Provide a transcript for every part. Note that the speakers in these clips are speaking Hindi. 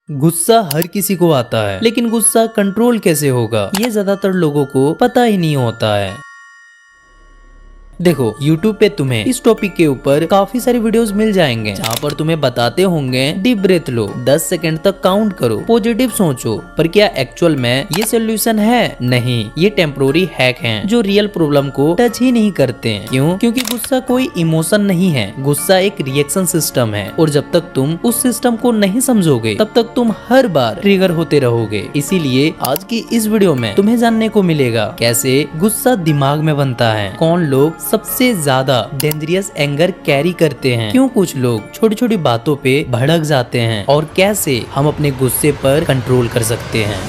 गुस्सा हर किसी को आता है, लेकिन गुस्सा कंट्रोल कैसे होगा ये ज्यादातर लोगों को पता ही नहीं होता है। देखो YouTube पे तुम्हें इस टॉपिक के ऊपर काफी सारे वीडियोस मिल जाएंगे जहाँ पर तुम्हें बताते होंगे डीप ब्रेथ लो, 10 सेकंड तक काउंट करो, पॉजिटिव सोचो। पर क्या एक्चुअल में ये सोल्यूशन है? नहीं, ये टेम्पोररी हैक हैं जो रियल प्रॉब्लम को टच ही नहीं करते हैं। क्यों? क्योंकि गुस्सा कोई इमोशन नहीं है, गुस्सा एक रिएक्शन सिस्टम है और जब तक तुम उस सिस्टम को नहीं समझोगे तब तक तुम हर बार ट्रिगर होते रहोगे। इसीलिए आज की इस वीडियो में तुम्हें जानने को मिलेगा कैसे गुस्सा दिमाग में बनता है, कौन लोग सबसे ज्यादा डेंजरियस एंगर कैरी करते हैं, क्यों कुछ लोग छोटी छोटी बातों पे भड़क जाते हैं और कैसे हम अपने गुस्से पर कंट्रोल कर सकते हैं।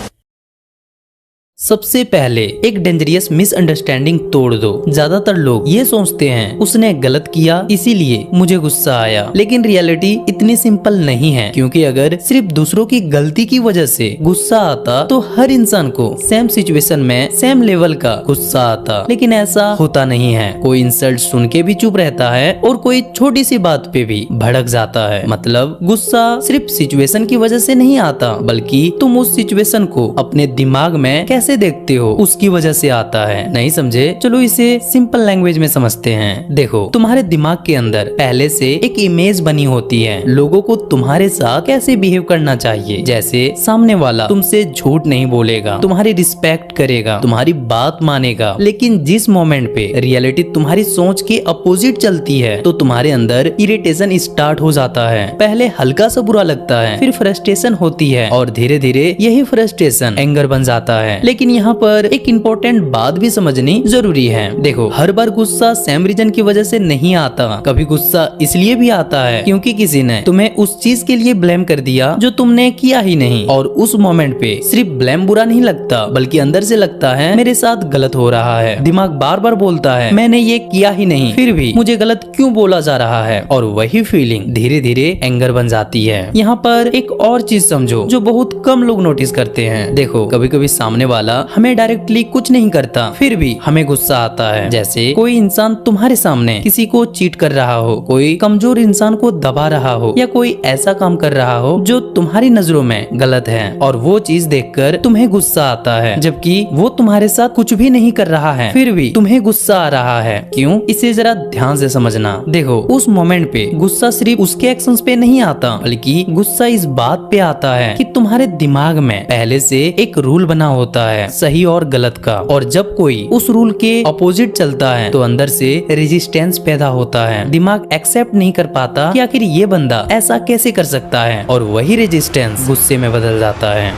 सबसे पहले एक डेंजरियस मिसअंडरस्टैंडिंग तोड़ दो। ज्यादातर लोग ये सोचते हैं उसने गलत किया इसीलिए मुझे गुस्सा आया, लेकिन रियलिटी इतनी सिंपल नहीं है। क्योंकि अगर सिर्फ दूसरों की गलती की वजह से गुस्सा आता तो हर इंसान को सेम सिचुएशन में सेम लेवल का गुस्सा आता, लेकिन ऐसा होता नहीं है। कोई इंसल्ट सुन के भी चुप रहता है और कोई छोटी सी बात पे भी भड़क जाता है। मतलब गुस्सा सिर्फ सिचुएशन की वजह से नहीं आता, बल्कि तुम उस सिचुएशन को अपने दिमाग में कैसे देखते हो उसकी वजह से आता है। नहीं समझे? चलो इसे सिंपल लैंग्वेज में समझते हैं। देखो, तुम्हारे दिमाग के अंदर पहले से एक इमेज बनी होती है लोगों को तुम्हारे साथ कैसे बिहेव करना चाहिए। जैसे सामने वाला तुमसे झूठ नहीं बोलेगा, तुम्हारी रिस्पेक्ट करेगा, तुम्हारी बात मानेगा। लेकिन जिस मोमेंट पे रियलिटी तुम्हारी सोच के अपोजिट चलती है तो तुम्हारे अंदर इरिटेशन स्टार्ट हो जाता है। पहले हल्का सा बुरा लगता है, फिर फ्रस्ट्रेशन होती है और धीरे धीरे यही फ्रस्ट्रेशन एंगर बन जाता है। लेकिन यहाँ पर एक इम्पोर्टेंट बात भी समझनी जरूरी है। देखो, हर बार गुस्सा सेम रीजन की वजह से नहीं आता। कभी गुस्सा इसलिए भी आता है क्योंकि किसी ने तुम्हें उस चीज के लिए ब्लेम कर दिया जो तुमने किया ही नहीं। और उस मोमेंट पे सिर्फ ब्लेम बुरा नहीं लगता, बल्कि अंदर से लगता है मेरे साथ गलत हो रहा है। दिमाग बार बार बोलता है मैंने ये किया ही नहीं, फिर भी मुझे गलत क्यों बोला जा रहा है। और वही फीलिंग धीरे धीरे एंगर बन जाती है। यहाँ पर एक और चीज समझो जो बहुत कम लोग नोटिस करते हैं। देखो, कभी कभी सामने वाला हमें डायरेक्टली कुछ नहीं करता, फिर भी हमें गुस्सा आता है। जैसे कोई इंसान तुम्हारे सामने किसी को चीट कर रहा हो, कोई कमजोर इंसान को दबा रहा हो, या कोई ऐसा काम कर रहा हो जो तुम्हारी नजरों में गलत है, और वो चीज देखकर तुम्हें गुस्सा आता है, जबकि वो तुम्हारे साथ कुछ भी नहीं कर रहा है, फिर भी तुम्हें गुस्सा आ रहा है। क्यों? इसे जरा ध्यान से समझना। देखो, उस मोमेंट पे गुस्सा सिर्फ उसके एक्शंस पे नहीं आता, बल्कि गुस्सा इस बात पे आता है कि तुम्हारे दिमाग में पहले से एक रूल बना होता है सही और गलत का, और जब कोई उस रूल के अपोजिट चलता है तो अंदर से रेजिस्टेंस पैदा होता है। दिमाग एक्सेप्ट नहीं कर पाता कि आखिर ये बंदा ऐसा कैसे कर सकता है, और वही रेजिस्टेंस गुस्से में बदल जाता है।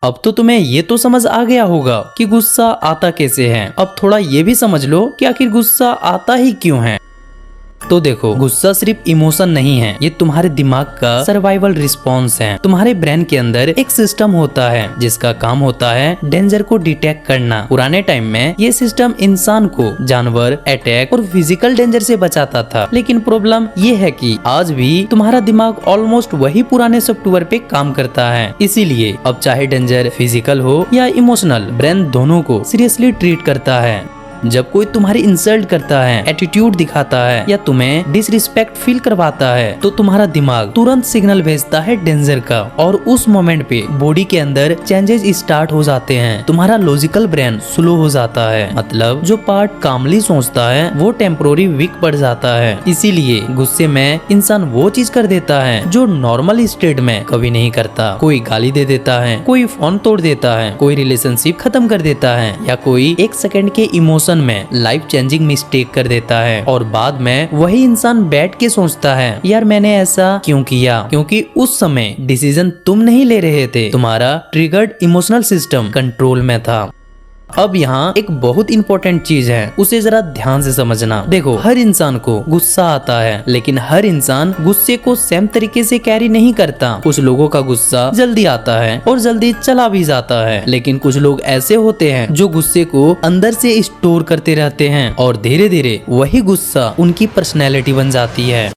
अब तो तुम्हें ये तो समझ आ गया होगा कि गुस्सा आता कैसे है। अब थोड़ा ये भी समझ लो कि आखिर गुस्सा आता ही क्यों है। तो देखो, गुस्सा सिर्फ इमोशन नहीं है, ये तुम्हारे दिमाग का सर्वाइवल रिस्पॉन्स है। तुम्हारे ब्रेन के अंदर एक सिस्टम होता है जिसका काम होता है डेंजर को डिटेक्ट करना। पुराने टाइम में ये सिस्टम इंसान को जानवर, अटैक और फिजिकल डेंजर से बचाता था, लेकिन प्रॉब्लम ये है कि आज भी तुम्हारा दिमाग ऑलमोस्ट वही पुराने सॉफ्टवेयर पे काम करता है। इसीलिए अब चाहे डेंजर फिजिकल हो या इमोशनल, ब्रेन दोनों को सीरियसली ट्रीट करता है। जब कोई तुम्हारी इंसल्ट करता है, एटीट्यूड दिखाता है या तुम्हें डिसरिस्पेक्ट फील करवाता है तो तुम्हारा दिमाग तुरंत सिग्नल भेजता है डेंजर का, और उस मोमेंट पे बॉडी के अंदर चेंजेस स्टार्ट हो जाते हैं। तुम्हारा लॉजिकल ब्रेन स्लो हो जाता है, मतलब जो पार्ट कामली सोचता है वो टेम्पोररी वीक पड़ जाता है। इसीलिए गुस्से में इंसान वो चीज कर देता है जो नॉर्मल स्टेट में कभी नहीं करता। कोई गाली दे देता है, कोई फोन तोड़ देता है, कोई रिलेशनशिप खत्म कर देता है, या कोई एक सेकंड के इमोशन में लाइफ चेंजिंग मिस्टेक कर देता है। और बाद में वही इंसान बैठ के सोचता है यार मैंने ऐसा क्यों किया, क्योंकि उस समय डिसीजन तुम नहीं ले रहे थे, तुम्हारा ट्रिगर्ड इमोशनल सिस्टम कंट्रोल में था। अब यहाँ एक बहुत इंपॉर्टेंट चीज है, उसे जरा ध्यान से समझना। देखो, हर इंसान को गुस्सा आता है, लेकिन हर इंसान गुस्से को सेम तरीके से कैरी नहीं करता। कुछ लोगों का गुस्सा जल्दी आता है और जल्दी चला भी जाता है, लेकिन कुछ लोग ऐसे होते हैं जो गुस्से को अंदर से स्टोर करते रहते हैं और धीरे धीरे वही गुस्सा उनकी पर्सनैलिटी बन जाती है।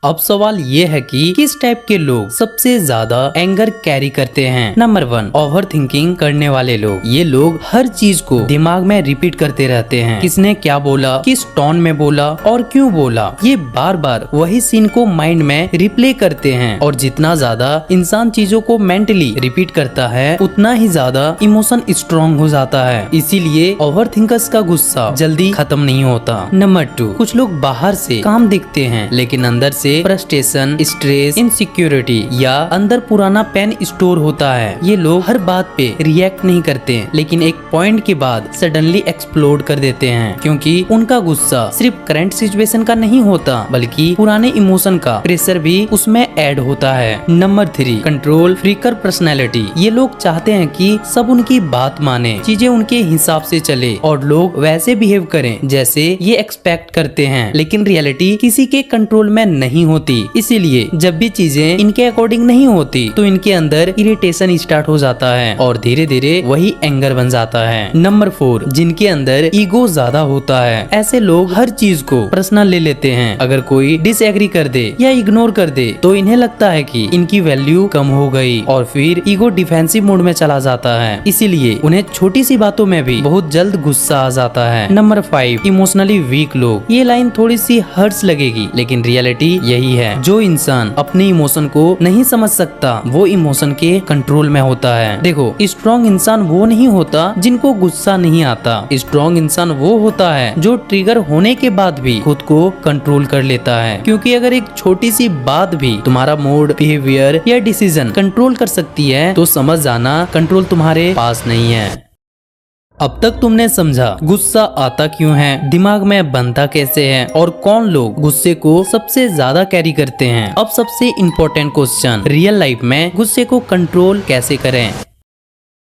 अब सवाल ये है कि किस टाइप के लोग सबसे ज्यादा एंगर कैरी करते हैं। नंबर 1, ओवर थिंकिंग करने वाले लोग। ये लोग हर चीज को दिमाग में रिपीट करते रहते हैं। किसने क्या बोला, किस टोन में बोला और क्यों बोला, ये बार बार वही सीन को माइंड में रिप्ले करते हैं। और जितना ज्यादा इंसान चीजों को मेंटली रिपीट करता है उतना ही ज्यादा इमोशन स्ट्रॉन्ग हो जाता है। इसीलिए ओवर थिंकर्स का गुस्सा जल्दी खत्म नहीं होता। नंबर 2, कुछ लोग बाहर से काम दिखते हैं लेकिन अंदर से फ्रस्ट्रेशन, स्ट्रेस, इनसिक्योरिटी या अंदर पुराना पेन स्टोर होता है। ये लोग हर बात पे रिएक्ट नहीं करते लेकिन एक पॉइंट के बाद सडनली एक्सप्लोड कर देते हैं, क्योंकि उनका गुस्सा सिर्फ करंट सिचुएशन का नहीं होता बल्कि पुराने इमोशन का प्रेशर भी उसमें ऐड होता है। Number 3, control Fricker personality. ये लोग चाहते हैं कि सब उनकी बात माने, चीजें उनके हिसाब से चले और लोग वैसे बिहेव करें जैसे ये एक्सपेक्ट करते हैं, लेकिन रियलिटी किसी के कंट्रोल में नहीं होती। इसीलिए जब भी चीजें इनके अकॉर्डिंग नहीं होती तो इनके अंदर इरिटेशन स्टार्ट हो जाता है और धीरे धीरे वही एंगर बन जाता है। नंबर 4, जिनके अंदर ईगो ज्यादा होता है। ऐसे लोग हर चीज को पर्सनल ले लेते हैं। अगर कोई डिसएग्री कर दे या इग्नोर कर दे तो इन्हें लगता है कि इनकी वैल्यू कम हो गई और फिर ईगो डिफेंसिव मोड में चला जाता है। इसीलिए उन्हें छोटी सी बातों में भी बहुत जल्द गुस्सा आ जाता है। नंबर 5, इमोशनली वीक लोग। ये लाइन थोड़ी सी हर्ट्स लगेगी लेकिन रियलिटी यही है। जो इंसान अपने इमोशन को नहीं समझ सकता वो इमोशन के कंट्रोल में होता है। देखो, स्ट्रॉन्ग इंसान वो नहीं होता जिनको गुस्सा नहीं आता। स्ट्रॉन्ग इंसान वो होता है जो ट्रिगर होने के बाद भी खुद को कंट्रोल कर लेता है, क्योंकि अगर एक छोटी सी बात भी तुम्हारा मूड, बिहेवियर या डिसीजन कंट्रोल कर सकती है तो समझ जाना कंट्रोल तुम्हारे पास नहीं है। अब तक तुमने समझा गुस्सा आता क्यों है, दिमाग में बनता कैसे है और कौन लोग गुस्से को सबसे ज्यादा कैरी करते हैं। अब सबसे इम्पोर्टेंट क्वेश्चन, रियल लाइफ में गुस्से को कंट्रोल कैसे करें।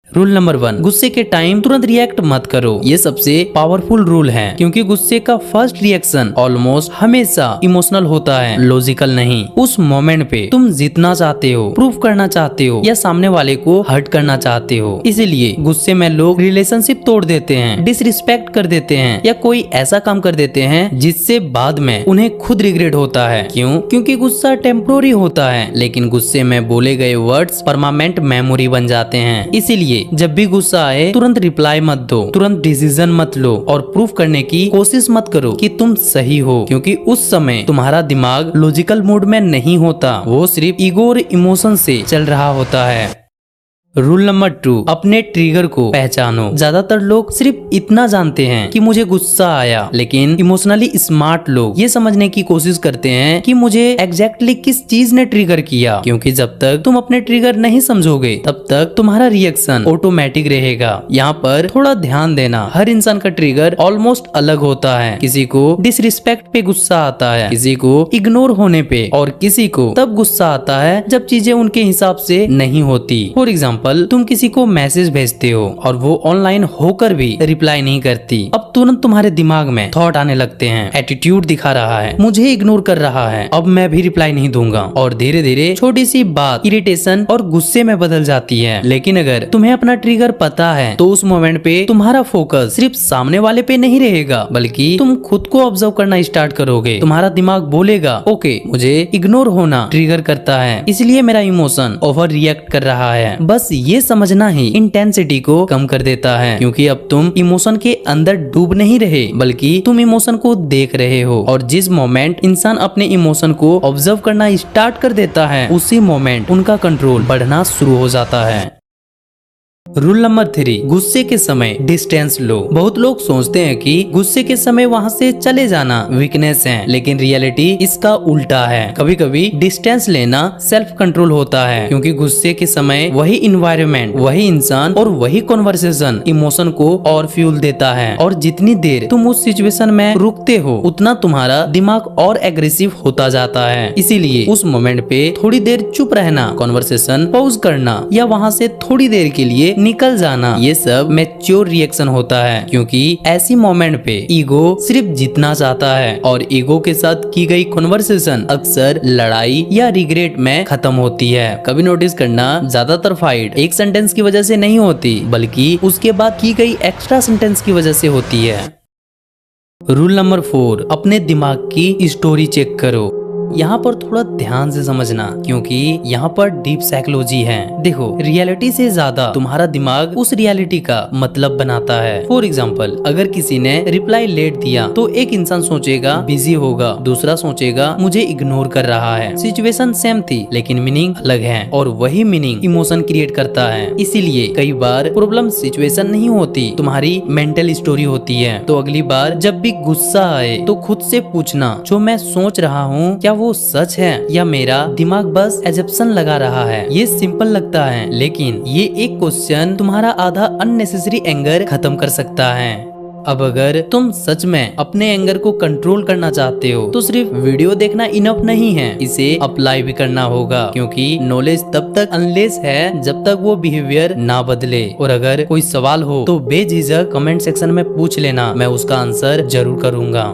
रूल नंबर 1, गुस्से के टाइम तुरंत रिएक्ट मत करो। ये सबसे पावरफुल रूल है, क्योंकि गुस्से का फर्स्ट रिएक्शन ऑलमोस्ट हमेशा इमोशनल होता है, लॉजिकल नहीं। उस मोमेंट पे तुम जीतना चाहते हो, प्रूफ करना चाहते हो या सामने वाले को हर्ट करना चाहते हो। इसीलिए गुस्से में लोग रिलेशनशिप तोड़ देते हैं, डिसरिस्पेक्ट कर देते हैं या कोई ऐसा काम कर देते हैं जिससे बाद में उन्हें खुद रिग्रेट होता है। क्यों? क्योंकि गुस्सा टेम्पोररी होता है लेकिन गुस्से में बोले गए वर्ड्स परमानेंट मेमोरी बन जाते हैं। इसीलिए जब भी गुस्सा आए तुरंत रिप्लाई मत दो, तुरंत डिसीजन मत लो और प्रूफ करने की कोशिश मत करो कि तुम सही हो, क्योंकि उस समय तुम्हारा दिमाग लॉजिकल मोड में नहीं होता, वो सिर्फ ईगो और इमोशन से चल रहा होता है। रूल नंबर 2, अपने ट्रिगर को पहचानो। ज्यादातर लोग सिर्फ इतना जानते हैं कि मुझे गुस्सा आया, लेकिन इमोशनली स्मार्ट लोग ये समझने की कोशिश करते हैं कि मुझे एग्जैक्टली किस चीज ने ट्रिगर किया, क्योंकि जब तक तुम अपने ट्रिगर नहीं समझोगे तब तक तुम्हारा रिएक्शन ऑटोमेटिक रहेगा। यहाँ पर थोड़ा ध्यान देना, हर इंसान का ट्रिगर ऑलमोस्ट अलग होता है। किसी को डिसरिस्पेक्ट पे गुस्सा आता है, किसी को इग्नोर होने पे और किसी को तब गुस्सा आता है जब चीजें उनके हिसाब से नहीं होती। फॉर एग्जाम्पल, तुम किसी को मैसेज भेजते हो और वो ऑनलाइन होकर भी रिप्लाई नहीं करती। अब तुरंत तुम्हारे दिमाग में थॉट आने लगते हैं, एटीट्यूड दिखा रहा है, मुझे इग्नोर कर रहा है, अब मैं भी रिप्लाई नहीं दूंगा। और धीरे धीरे छोटी सी बात इरिटेशन और गुस्से में बदल जाती है। लेकिन अगर तुम्हें अपना ट्रिगर पता है तो उस मोमेंट पे तुम्हारा फोकस सिर्फ सामने वाले पे नहीं रहेगा, बल्कि तुम खुद को ऑब्जर्व करना स्टार्ट करोगे। तुम्हारा दिमाग बोलेगा, ओके, मुझे इग्नोर होना ट्रिगर करता है, इसलिए मेरा इमोशन ओवर रिएक्ट कर रहा है। बस ये समझना ही इंटेंसिटी को कम कर देता है, क्योंकि अब तुम इमोशन के अंदर डूब नहीं रहे बल्कि तुम इमोशन को देख रहे हो। और जिस मोमेंट इंसान अपने इमोशन को ऑब्जर्व करना स्टार्ट कर देता है उसी मोमेंट उनका कंट्रोल बढ़ना शुरू हो जाता है। रूल नंबर 3, गुस्से के समय डिस्टेंस लो। बहुत लोग सोचते हैं कि गुस्से के समय वहां से चले जाना वीकनेस है, लेकिन रियलिटी इसका उल्टा है। कभी कभी डिस्टेंस लेना सेल्फ कंट्रोल होता है, क्योंकि गुस्से के समय वही इन्वायरमेंट, वही इंसान और वही कॉन्वर्सेशन इमोशन को और फ्यूल देता है। और जितनी देर तुम उस सिचुएशन में रुकते हो उतना तुम्हारा दिमाग और एग्रेसिव होता जाता है। इसीलिए उस मोमेंट पे थोड़ी देर चुप रहना, कॉन्वर्सेशन पॉज करना या वहाँ से थोड़ी देर के लिए निकल जाना, ये सब मैच्योर रिएक्शन होता है, क्योंकि ऐसी मोमेंट पे ईगो सिर्फ जीतना चाहता है और ईगो के साथ की गई कन्वर्सेशन अक्सर लड़ाई या रिग्रेट में खत्म होती है। कभी नोटिस करना, ज्यादातर फाइट एक सेंटेंस की वजह से नहीं होती बल्कि उसके बाद की गई एक्स्ट्रा सेंटेंस की वजह से होती है। रूल नंबर 4, अपने दिमाग की स्टोरी चेक करो। यहाँ पर थोड़ा ध्यान से समझना, क्योंकि यहाँ पर डीप साइकोलॉजी है। देखो, रियलिटी से ज्यादा तुम्हारा दिमाग उस रियलिटी का मतलब बनाता है। फॉर एग्जाम्पल, अगर किसी ने रिप्लाई लेट दिया तो एक इंसान सोचेगा बिजी होगा, दूसरा सोचेगा मुझे इग्नोर कर रहा है। सिचुएशन सेम थी लेकिन मीनिंग अलग है, और वही मीनिंग इमोशन क्रिएट करता है। इसीलिए कई बार प्रॉब्लम सिचुएशन नहीं होती, तुम्हारी मेंटल स्टोरी होती है। तो अगली बार जब भी गुस्सा आए तो खुद से पूछना, जो मैं सोच रहा हूँ क्या वो सच है या मेरा दिमाग बस एजप्शन लगा रहा है। ये सिंपल लगता है, लेकिन ये एक क्वेश्चन तुम्हारा आधा अननेसेसरी एंगर खत्म कर सकता है। अब अगर तुम सच में अपने एंगर को कंट्रोल करना चाहते हो तो सिर्फ वीडियो देखना इनफ नहीं है, इसे अप्लाई भी करना होगा, क्योंकि नॉलेज तब तक अनलेस है जब तक वो बिहेवियर ना बदले। और अगर कोई सवाल हो तो बेझिझक कमेंट सेक्शन में पूछ लेना, मैं उसका आंसर जरूर करूंगा।